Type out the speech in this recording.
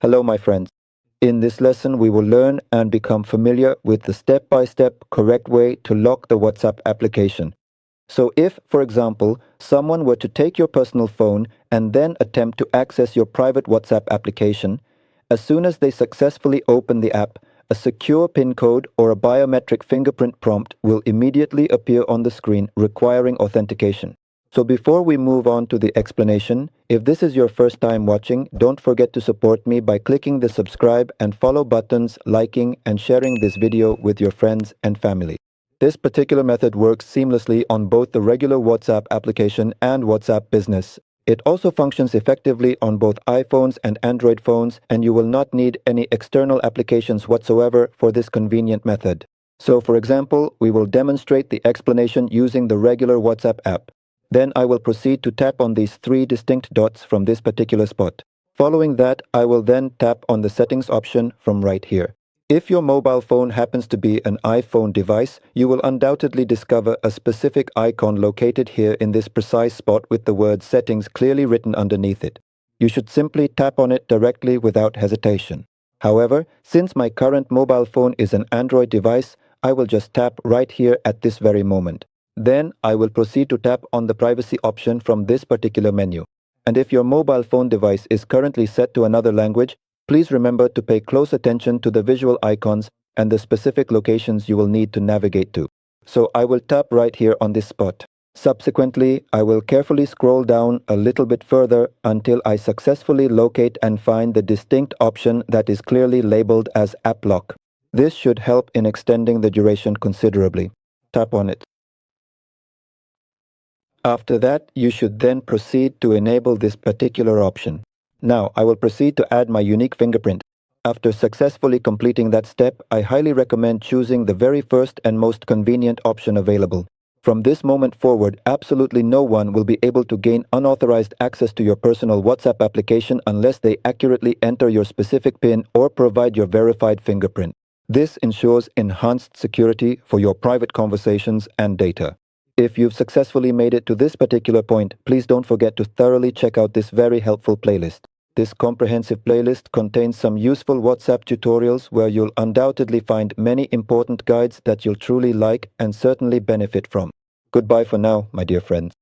Hello, my friends. In this lesson, we will learn and become familiar with the step-by-step correct way to lock the WhatsApp application. So if, for example, someone were to take your personal phone and then attempt to access your private WhatsApp application, as soon as they successfully open the app, a secure PIN code or a biometric fingerprint prompt will immediately appear on the screen requiring authentication. So before we move on to the explanation, if this is your first time watching, don't forget to support me by clicking the subscribe and follow buttons, liking and sharing this video with your friends and family. This particular method works seamlessly on both the regular WhatsApp application and WhatsApp Business. It also functions effectively on both iPhones and Android phones, and you will not need any external applications whatsoever for this convenient method. So for example, we will demonstrate the explanation using the regular WhatsApp app. Then I will proceed to tap on these three distinct dots from this particular spot. Following that, I will then tap on the settings option from right here. If your mobile phone happens to be an iPhone device, you will undoubtedly discover a specific icon located here in this precise spot with the word settings clearly written underneath it. You should simply tap on it directly without hesitation. However, since my current mobile phone is an Android device, I will just tap right here at this very moment. Then I will proceed to tap on the privacy option from this particular menu. And if your mobile phone device is currently set to another language, please remember to pay close attention to the visual icons and the specific locations you will need to navigate to. So I will tap right here on this spot. Subsequently, I will carefully scroll down a little bit further until I successfully locate and find the distinct option that is clearly labeled as App Lock. This should help in extending the duration considerably. Tap on it. After that, you should then proceed to enable this particular option. Now, I will proceed to add my unique fingerprint. After successfully completing that step, I highly recommend choosing the very first and most convenient option available. From this moment forward, absolutely no one will be able to gain unauthorized access to your personal WhatsApp application unless they accurately enter your specific PIN or provide your verified fingerprint. This ensures enhanced security for your private conversations and data. If you've successfully made it to this particular point, please don't forget to thoroughly check out this very helpful playlist. This comprehensive playlist contains some useful WhatsApp tutorials where you'll undoubtedly find many important guides that you'll truly like and certainly benefit from. Goodbye for now, my dear friends.